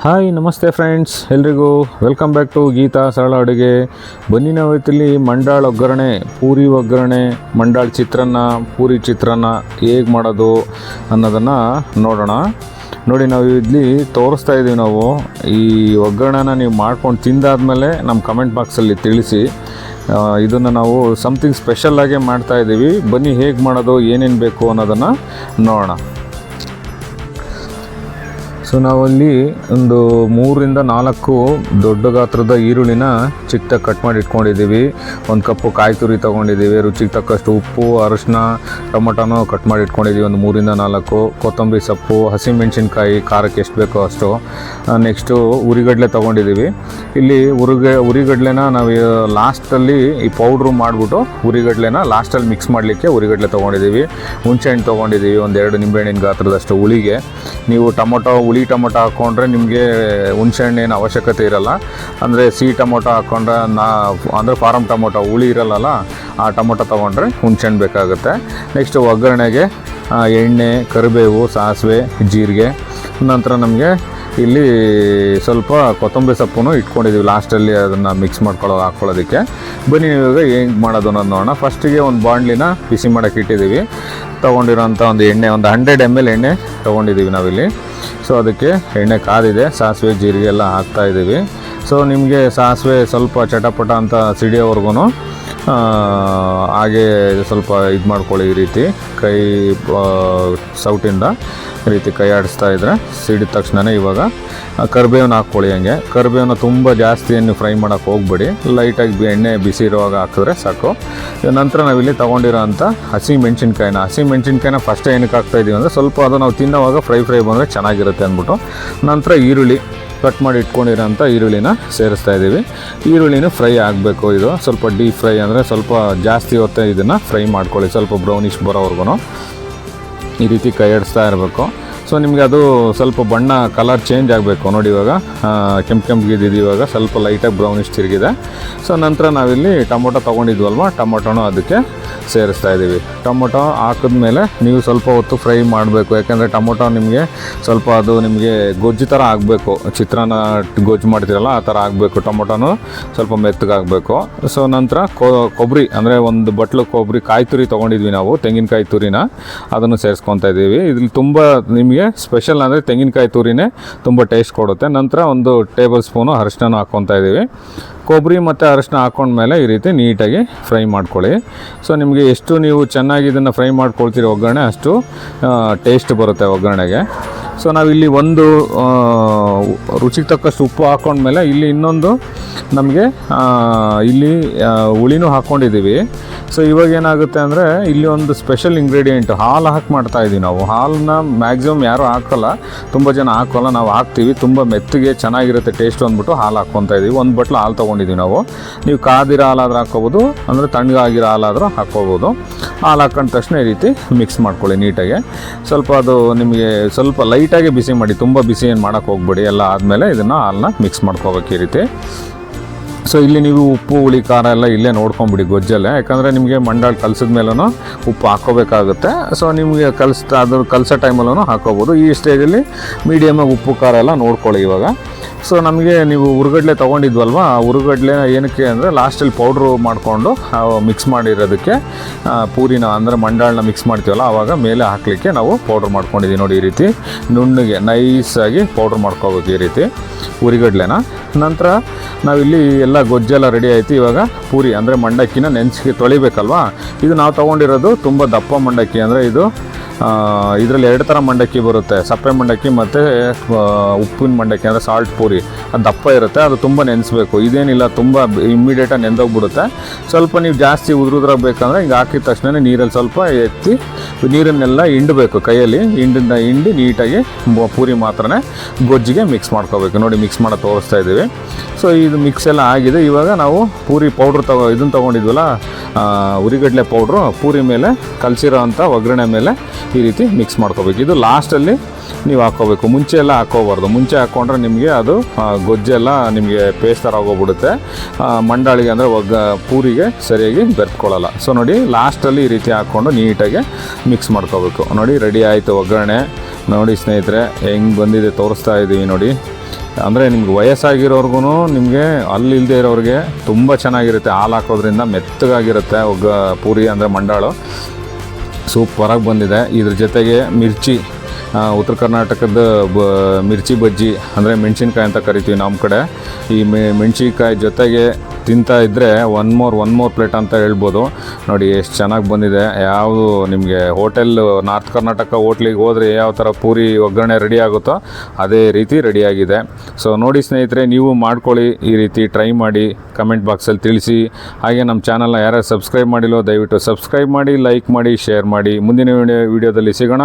Hi ನಮಸ್ತೆ friends, ಎಲ್ರಿಗೂ welcome back to Geetha ಸರಳ ಅಡುಗೆ. ಬನ್ನಿ ನಾವು ಇವತ್ತಿಲ್ಲಿ ಮಂಡಾಳ ಒಗ್ಗರಣೆ, ಪೂರಿ ಒಗ್ಗರಣೆ, ಮಂಡಾಳ ಚಿತ್ರಾನ್ನ, ಪೂರಿ ಚಿತ್ರಾನ್ನ ಹೇಗೆ ಮಾಡೋದು ಅನ್ನೋದನ್ನು ನೋಡೋಣ. ನೋಡಿ, ನಾವು ಇಲ್ಲಿ ತೋರಿಸ್ತಾ ಇದ್ದೀವಿ. ನಾವು ಈ ಒಗ್ಗರಣೆನ ನೀವು ಮಾಡ್ಕೊಂಡು ತಿಂದಾದ್ಮೇಲೆ ನಮ್ಮ ಕಮೆಂಟ್ ಬಾಕ್ಸಲ್ಲಿ ತಿಳಿಸಿ. ಇದನ್ನು ನಾವು ಸಮಥಿಂಗ್ ಸ್ಪೆಷಲ್ಲಾಗೆ ಮಾಡ್ತಾಯಿದ್ದೀವಿ. ಬನ್ನಿ ಹೇಗೆ ಮಾಡೋದು, ಏನೇನು ಬೇಕು ಅನ್ನೋದನ್ನು ನೋಡೋಣ. ಸೊ ನಾವಲ್ಲಿ ಒಂದು 3-4 ದೊಡ್ಡ ಗಾತ್ರದ ಈರುಳ್ಳಿನ ಚಿಕ್ಕದಾಗಿ ಕಟ್ ಮಾಡಿ ಇಟ್ಕೊಂಡಿದ್ದೀವಿ. 1 ಕಪ್ಪು ಕಾಯಿ ತುರಿ ತೊಗೊಂಡಿದ್ದೀವಿ. ರುಚಿಗೆ ತಕ್ಕಷ್ಟು ಉಪ್ಪು, ಅರಿಶಿನ, ಟೊಮೊಟೊನೂ ಕಟ್ ಮಾಡಿ ಇಟ್ಕೊಂಡಿದ್ದೀವಿ. ಒಂದು 3-4 ಕೊತ್ತಂಬರಿ ಸೊಪ್ಪು, ಹಸಿಮೆಣ್ಸಿನ್ಕಾಯಿ ಖಾರಕ್ಕೆ ಎಷ್ಟು ಬೇಕೋ ಅಷ್ಟು. ನೆಕ್ಸ್ಟು ಉರಿಗಡಲೆ ತೊಗೊಂಡಿದ್ದೀವಿ. ಇಲ್ಲಿ ಉರಿಗಡಲೆನ ನಾವು ಲಾಸ್ಟಲ್ಲಿ ಈ ಪೌಡ್ರು ಮಾಡಿಬಿಟ್ಟು ಉರಿಗಡಲೆನ ಲಾಸ್ಟಲ್ಲಿ ಮಿಕ್ಸ್ ಮಾಡಲಿಕ್ಕೆ ಉರಿಗಡಲೆ ತೊಗೊಂಡಿದ್ದೀವಿ. ಹುಣಸೆಹಣ್ಣು ತೊಗೊಂಡಿದ್ದೀವಿ, 1-2 ನಿಂಬೆಹಣ್ಣಿನ ಗಾತ್ರದಷ್ಟು ಹುಳಿಗೆ. ನೀವು ಹುಳಿ ಟೊಮೊಟೊ ಹಾಕ್ಕೊಂಡ್ರೆ ನಿಮಗೆ ಹುಣಸೆಹಣ್ಣು ಏನು ಅವಶ್ಯಕತೆ ಇರೋಲ್ಲ. ಅಂದರೆ ಸಿಹಿ ಟೊಮೊಟೊ ಹಾಕ್ಕೊಂಡ್ರೆ ಅಂದರೆ ಫಾರಮ್ ಟೊಮೊಟೊ ಹುಳಿ ಇರಲ್ಲ, ಆ ಟೊಮೊಟೊ ತೊಗೊಂಡ್ರೆ ಹುಣಸೆಹಣ್ಣು ಬೇಕಾಗುತ್ತೆ. ನೆಕ್ಸ್ಟ್ ಒಗ್ಗರಣೆಗೆ ಎಣ್ಣೆ, ಕರಿಬೇವು, ಸಾಸಿವೆ, ಜೀರಿಗೆ. ನಂತರ ನಮಗೆ ಇಲ್ಲಿ ಸ್ವಲ್ಪ ಕೊತ್ತಂಬರಿ ಸೊಪ್ಪು ಇಟ್ಕೊಂಡಿದ್ದೀವಿ ಲಾಸ್ಟಲ್ಲಿ ಅದನ್ನು ಮಿಕ್ಸ್ ಹಾಕ್ಕೊಳ್ಳೋದಕ್ಕೆ. ಬನ್ನಿ ಇವಾಗ ಹೆಂಗೆ ಮಾಡೋದು ಅನ್ನೋದು ನೋಡೋಣ. ಫಸ್ಟಿಗೆ ಒಂದು ಬಾಣಲಿನ ಬಿಸಿ ಮಾಡೋಕ್ಕೆ ಇಟ್ಟಿದ್ದೀವಿ. ತೊಗೊಂಡಿರೋಂಥ ಒಂದು ಎಣ್ಣೆ, ಒಂದು 100 ml ಎಣ್ಣೆ ತೊಗೊಂಡಿದ್ದೀವಿ ನಾವಿಲ್ಲಿ. ಸೊ ಅದಕ್ಕೆ ಎಣ್ಣೆ ಕಾದಿದೆ, ಸಾಸಿವೆ ಜೀರಿಗೆ ಎಲ್ಲ ಹಾಕ್ತಾಯಿದ್ದೀವಿ. ಸೊ ನಿಮಗೆ ಸಾಸಿವೆ ಸ್ವಲ್ಪ ಚಟಪಟ ಅಂತ ಸಿಡಿಯೋವರೆಗೂ ಹಾಗೆ ಸ್ವಲ್ಪ ಇದು ಮಾಡ್ಕೊಳ್ಳಿ. ಈ ರೀತಿ ಕೈ ಸೌಟಿಂದ ಈ ರೀತಿ ಕೈ ಆಡಿಸ್ತಾ ಇದ್ದರೆ ಸಿಡಿದ ತಕ್ಷಣ ಇವಾಗ ಕರಿಬೇವನ್ನ ಹಾಕ್ಕೊಳ್ಳಿ. ಹಂಗೆ ಕರಿಬೇವನ್ನ ತುಂಬ ಜಾಸ್ತಿ ಏನು ಫ್ರೈ ಮಾಡೋಕ್ಕೆ ಹೋಗ್ಬೇಡಿ, ಲೈಟಾಗಿ ಎಣ್ಣೆ ಬಿಸಿ ಇರುವಾಗ ಹಾಕಿದ್ರೆ ಸಾಕು. ನಂತರ ನಾವಿಲ್ಲಿ ತೊಗೊಂಡಿರೋ ಅಂಥ ಹಸಿಮೆಣ್ಸಿನ್ಕಾಯಿನ ಫಸ್ಟೇ ಏನಕ್ಕೆ ಹಾಕ್ತಾಯಿದ್ದೀವಿ ಅಂದರೆ ಸ್ವಲ್ಪ ಅದು ನಾವು ತಿನ್ನೋವಾಗ ಫ್ರೈ ಬಂದರೆ ಚೆನ್ನಾಗಿರುತ್ತೆ ಅಂದ್ಬಿಟ್ಟು. ನಂತರ ಈರುಳ್ಳಿ ಕಟ್ ಮಾಡಿ ಇಟ್ಕೊಂಡಿರೋಂಥ ಈರುಳ್ಳಿನ ಸೇರಿಸ್ತಾ ಇದ್ದೀವಿ. ಈರುಳ್ಳಿನೂ ಫ್ರೈ ಆಗಬೇಕು. ಇದು ಸ್ವಲ್ಪ ಡೀಪ್ ಫ್ರೈ ಅಂದರೆ ಸ್ವಲ್ಪ ಜಾಸ್ತಿ ಹೊತ್ತೆ ಇದನ್ನು ಫ್ರೈ ಮಾಡ್ಕೊಳ್ಳಿ, ಸ್ವಲ್ಪ ಬ್ರೌನಿಷ್ ಬರೋವರೆಗೂ ಈ ರೀತಿ ಕೈ ಆಡಿಸ್ತಾ ಇರಬೇಕು. ಸೊ ನಿಮಗೆ ಅದು ಸ್ವಲ್ಪ ಬಣ್ಣ ಕಲರ್ ಚೇಂಜ್ ಆಗಬೇಕು. ನೋಡಿ, ಇವಾಗ ಕೆಂಪಿಗಿದ್ದು ಇವಾಗ ಸ್ವಲ್ಪ ಲೈಟಾಗಿ ಬ್ರೌನಿಷ್ ತಿರುಗಿದೆ. ಸೊ ನಂತರ ನಾವಿಲ್ಲಿ ಟೊಮೊಟೊ ತೊಗೊಂಡಿದ್ವಲ್ವ, ಟೊಮೊಟೊನೂ ಅದಕ್ಕೆ ಸೇರಿಸ್ತಾ ಇದ್ದೀವಿ. ಟೊಮೊಟೊ ಹಾಕಿದ್ಮೇಲೆ ನೀವು ಸ್ವಲ್ಪ ಹೊತ್ತು ಫ್ರೈ ಮಾಡಬೇಕು, ಯಾಕೆಂದರೆ ಟೊಮೊಟೊ ನಿಮಗೆ ಸ್ವಲ್ಪ ಅದು ನಿಮಗೆ ಗೊಜ್ಜು ಥರ ಆಗಬೇಕು. ಚಿತ್ರಾನ್ನ ಗೊಜ್ಜು ಮಾಡ್ತೀರಲ್ಲ ಆ ಥರ ಆಗಬೇಕು. ಟೊಮೊಟೊನೂ ಸ್ವಲ್ಪ ಮೆತ್ತಗಾಗಬೇಕು. ಸೊ ನಂತರ ಕೊಬ್ಬರಿ ಅಂದರೆ 1 ಬಟ್ಲು ಕೊಬ್ಬರಿ, ಕಾಯಿ ತುರಿ ತೊಗೊಂಡಿದ್ವಿ ನಾವು, ತೆಂಗಿನಕಾಯಿ ತುರಿನ, ಅದನ್ನು ಸೇರಿಸ್ಕೊತಾ ಇದ್ದೀವಿ. ಇದ್ರಲ್ಲಿ ತುಂಬ ನಿಮಗೆ ಸ್ಪೆಷಲ್ ಅಂದರೆ ತೆಂಗಿನಕಾಯಿ ತುರಿನೇ ತುಂಬ ಟೇಸ್ಟ್ ಕೊಡುತ್ತೆ. ನಂತರ 1 ಟೇಬಲ್ ಸ್ಪೂನು ಅರಿಶಿನ ಹಾಕ್ಕೊತಾ ಇದ್ದೀವಿ. ಕೊಬ್ಬರಿ ಮತ್ತು ಅರಿಶಿನ ಹಾಕ್ಕೊಂಡ್ಮೇಲೆ ಈ ರೀತಿ ನೀಟಾಗಿ ಫ್ರೈ ಮಾಡ್ಕೊಳ್ಳಿ. ಸೊ ನಿಮಗೆ ಎಷ್ಟು ನೀವು ಚೆನ್ನಾಗಿ ಇದನ್ನು ಫ್ರೈ ಮಾಡ್ಕೊಳ್ತೀರಿ ಒಗ್ಗರಣೆ, ಅಷ್ಟು ಟೇಸ್ಟ್ ಬರುತ್ತೆ ಒಗ್ಗರಣೆಗೆ. ಸೊ ನಾವಿಲ್ಲಿ ಒಂದು ರುಚಿಗೆ ತಕ್ಕಷ್ಟು ಉಪ್ಪು ಹಾಕ್ಕೊಂಡ್ಮೇಲೆ ಇಲ್ಲಿ ಇನ್ನೊಂದು ನಮಗೆ ಇಲ್ಲಿ ಹುಳಿನೂ ಹಾಕ್ಕೊಂಡಿದ್ದೀವಿ. ಸೊ ಇವಾಗ ಏನಾಗುತ್ತೆ ಅಂದರೆ ಇಲ್ಲಿ ಒಂದು ಸ್ಪೆಷಲ್ ಇಂಗ್ರೀಡಿಯೆಂಟ್ ಹಾಲು ಹಾಕಿ ಮಾಡ್ತಾಯಿದ್ದೀವಿ ನಾವು. ಹಾಲನ್ನ ಮ್ಯಾಕ್ಸಿಮಮ್ ಯಾರೂ ಹಾಕೋಲ್ಲ, ತುಂಬ ಜನ ಹಾಕೋಲ್ಲ, ನಾವು ಹಾಕ್ತೀವಿ. ತುಂಬ ಮೆತ್ತಗೆ ಚೆನ್ನಾಗಿರುತ್ತೆ ಟೇಸ್ಟ್ ಅಂದ್ಬಿಟ್ಟು ಹಾಲು ಹಾಕ್ಕೊತಾ ಇದ್ದೀವಿ. 1 ಬಟ್ಲು ಹಾಲು ತೊಗೊಂಡಿದ್ದೀವಿ ನಾವು. ನೀವು ಕಾದಿರೋ ಹಾಲಾದರೂ ಹಾಕ್ಕೋಬೋದು, ಅಂದರೆ ತಣ್ಣಗಾಗಿರೋ ಹಾಲಾದರೂ ಹಾಕ್ಕೋಬೋದು. ಹಾಲು ಹಾಕೊಂಡ ತಕ್ಷಣ ಈ ರೀತಿ ಮಿಕ್ಸ್ ಮಾಡ್ಕೊಳ್ಳಿ ನೀಟಾಗಿ. ಸ್ವಲ್ಪ ಅದು ನಿಮಗೆ ಸ್ವಲ್ಪ ಲೈಟಾಗಿ ಬಿಸಿ ಮಾಡಿ, ತುಂಬ ಬಿಸಿ ಏನು ಮಾಡೋಕ್ಕೆ ಹೋಗ್ಬೇಡಿ. ಎಲ್ಲ ಆದಮೇಲೆ ಇದನ್ನು ಹಾಲನ್ನ ಮಿಕ್ಸ್ ಮಾಡ್ಕೋಬೇಕು ಈ ರೀತಿ. ಸೊ ಇಲ್ಲಿ ನೀವು ಉಪ್ಪು, ಹುಳಿ, ಖಾರ ಎಲ್ಲ ಇಲ್ಲೇ ನೋಡ್ಕೊಂಬಿಡಿ ಗೊಜ್ಜಲ್ಲೇ, ಯಾಕಂದರೆ ನಿಮಗೆ ಮಂಡಾಳ ಕಲಸಿದ ಮೇಲೂ ಉಪ್ಪು ಹಾಕ್ಕೋಬೇಕಾಗುತ್ತೆ. ಸೊ ನಿಮಗೆ ಕಲಸೋ ಟೈಮಲ್ಲೂ ಹಾಕ್ಕೋಬೋದು. ಈ ಸ್ಟೇಜಲ್ಲಿ ಮೀಡಿಯಮಾಗಿ ಉಪ್ಪು, ಖಾರ ಎಲ್ಲ ನೋಡ್ಕೊಳ್ಳಿ ಇವಾಗ. ಸೊ ನಮಗೆ ನೀವು ಉರುಗಡ್ಲೆ ತೊಗೊಂಡಿದ್ವಲ್ವ, ಆ ಉರುಗಡ್ಲೆ ಏನಕ್ಕೆ ಅಂದರೆ ಲಾಸ್ಟಲ್ಲಿ ಪೌಡ್ರು ಮಾಡಿಕೊಂಡು ಮಿಕ್ಸ್ ಮಾಡಿರೋದಕ್ಕೆ, ಪೂರಿನ ಅಂದರೆ ಮಂಡಾಳನ್ನ ಮಿಕ್ಸ್ ಮಾಡ್ತೀವಲ್ಲ ಆವಾಗ ಮೇಲೆ ಹಾಕಲಿಕ್ಕೆ ನಾವು ಪೌಡ್ರ್ ಮಾಡ್ಕೊಂಡಿದ್ದೀವಿ. ನೋಡಿ, ಈ ರೀತಿ ನುಣ್ಣಗೆ ನೈಸಾಗಿ ಪೌಡ್ರ್ ಮಾಡ್ಕೋಬೇಕು ಈ ರೀತಿ ಉರಿಗಡ್ಲೆನ. ನಂತರ ನಾವಿಲ್ಲಿ ಎಲ್ಲ ಗೊಜ್ಜೆಲ್ಲ ರೆಡಿ ಆಯಿತು. ಇವಾಗ ಪೂರಿ ಅಂದರೆ ಮಂಡಕ್ಕಿನ ನೆನೆಸಿ ತೊಳಿಬೇಕಲ್ವ. ಇದು ನಾವು ತೊಗೊಂಡಿರೋದು ತುಂಬ ದಪ್ಪ ಮಂಡಕ್ಕಿ, ಅಂದರೆ ಇದರಲ್ಲಿ 2 ಥರ ಮಂಡಕ್ಕಿ ಬರುತ್ತೆ, ಸಪ್ಪೆ ಮಂಡಕ್ಕಿ ಮತ್ತು ಉಪ್ಪಿನ ಮಂಡಕ್ಕಿ ಅಂದರೆ ಸಾಲ್ಟ್ ಪೂರಿ. ಅದು ದಪ್ಪ ಇರುತ್ತೆ, ಅದು ತುಂಬ ನೆನೆಸ್ಬೇಕು. ಇದೇನಿಲ್ಲ, ತುಂಬ ಇಮ್ಮಿಡಿಯೇಟಾಗಿ ನೆಂದೋಗ್ಬಿಡುತ್ತೆ. ಸ್ವಲ್ಪ ನೀವು ಜಾಸ್ತಿ ಉದುರುದ್ರಾಗ ಬೇಕಂದರೆ ಹಿಂಗೆ ಹಾಕಿದ ತಕ್ಷಣ ನೀರಲ್ಲಿ ಸ್ವಲ್ಪ ಎತ್ತಿ ನೀರನ್ನೆಲ್ಲ ಹಿಂಡಬೇಕು, ಕೈಯಲ್ಲಿ ಹಿಂಡಿ ನೀಟಾಗಿ ಪೂರಿ ಮಾತ್ರನೇ ಗೊಜ್ಜಿಗೆ ಮಿಕ್ಸ್ ಮಾಡ್ಕೋಬೇಕು. ನೋಡಿ, ಮಿಕ್ಸ್ ಮಾಡೋದು ತೋರಿಸ್ತಾ ಇದ್ದೀವಿ. ಸೊ ಇದು ಮಿಕ್ಸ್ ಎಲ್ಲ ಆಗಿದೆ. ಇವಾಗ ನಾವು ಪೂರಿ ಪೌಡ್ರ್ ಇದನ್ನು ತೊಗೊಂಡಿದ್ವಲ್ಲ, ಉರಿಗಡ್ಲೆ ಪೌಡ್ರು, ಪೂರಿ ಮೇಲೆ ಕಲಸಿರೋ ಅಂಥ ಒಗ್ಗರಣೆ ಮೇಲೆ ಈ ರೀತಿ ಮಿಕ್ಸ್ ಮಾಡ್ಕೋಬೇಕು. ಇದು ಲಾಸ್ಟಲ್ಲಿ ನೀವು ಹಾಕ್ಕೋಬೇಕು, ಮುಂಚೆ ಎಲ್ಲ ಹಾಕ್ಕೋಬಾರ್ದು. ಮುಂಚೆ ಹಾಕ್ಕೊಂಡ್ರೆ ನಿಮಗೆ ಅದು ಗೊಜ್ಜೆಲ್ಲ ನಿಮಗೆ ಪೇಸ್ಟ್ ಥರ ಆಗೋಗ್ಬಿಡುತ್ತೆ. ಮಂಡಾಳಿಗೆ ಅಂದರೆ ಪೂರಿಗೆ ಸರಿಯಾಗಿ ಬೆರ್ತ್ಕೊಳ್ಳಲ್ಲ. ಸೊ ನೋಡಿ, ಲಾಸ್ಟಲ್ಲಿ ಈ ರೀತಿ ಹಾಕ್ಕೊಂಡು ನೀಟಾಗಿ ಮಿಕ್ಸ್ ಮಾಡ್ಕೋಬೇಕು. ನೋಡಿ, ರೆಡಿ ಆಯಿತು ಒಗ್ಗರಣೆ. ನೋಡಿ ಸ್ನೇಹಿತರೆ, ಹೆಂಗೆ ಬಂದಿದೆ ತೋರಿಸ್ತಾ ಇದ್ದೀವಿ ನೋಡಿ. ಅಂದರೆ ನಿಮ್ಗೆ ವಯಸ್ಸಾಗಿರೋರ್ಗು ನಿಮಗೆ ಇಲ್ಲದೆ ಇರೋರಿಗೆ ತುಂಬ ಚೆನ್ನಾಗಿರುತ್ತೆ. ಹಾಲು ಹಾಕೋದ್ರಿಂದ ಮೆತ್ತಗಾಗಿರುತ್ತೆ ಪೂರಿ ಅಂದರೆ ಮಂಡಾಳು ಸೂಪರಾಗಿ ಬಂದಿದೆ. ಇದ್ರ ಜೊತೆಗೆ ಮಿರ್ಚಿ, ಉತ್ತರ ಕರ್ನಾಟಕದ ಮಿರ್ಚಿ ಬಜ್ಜಿ ಅಂದರೆ ಮೆಣಸಿನ್ಕಾಯಿ ಅಂತ ಕರಿತೀವಿ ನಮ್ಮ ಕಡೆ. ಈ ಮೆಣಸಿನ್ಕಾಯಿ ಜೊತೆಗೆ ತಿಂತಾ ಇದ್ದರೆ ಒನ್ ಮೋರ್ ಪ್ಲೇಟ್ ಅಂತ ಹೇಳ್ಬೋದು. ನೋಡಿ ಎಷ್ಟು ಚೆನ್ನಾಗಿ ಬಂದಿದೆ. ಯಾವುದು ನಿಮಗೆ ನಾರ್ತ್ ಕರ್ನಾಟಕ ಹೋಟ್ಲಿಗೆ ಹೋದರೆ ಯಾವ ಥರ ಪೂರಿ ಒಗ್ಗರಣೆ ರೆಡಿ ಆಗುತ್ತೋ ಅದೇ ರೀತಿ ರೆಡಿಯಾಗಿದೆ. ಸೊ ನೋಡಿ ಸ್ನೇಹಿತರೆ, ನೀವು ಮಾಡ್ಕೊಳ್ಳಿ, ಈ ರೀತಿ ಟ್ರೈ ಮಾಡಿ, ಕಮೆಂಟ್ ಬಾಕ್ಸಲ್ಲಿ ತಿಳಿಸಿ. ಹಾಗೆ ನಮ್ಮ ಚಾನಲ್ನ ಯಾರ್ಯಾರು ಸಬ್ಸ್ಕ್ರೈಬ್ ಮಾಡಿಲ್ಲೋ ದಯವಿಟ್ಟು ಸಬ್ಸ್ಕ್ರೈಬ್ ಮಾಡಿ, ಲೈಕ್ ಮಾಡಿ, ಶೇರ್ ಮಾಡಿ. ಮುಂದಿನ ವಿಡಿಯೋದಲ್ಲಿ ಸಿಗೋಣ.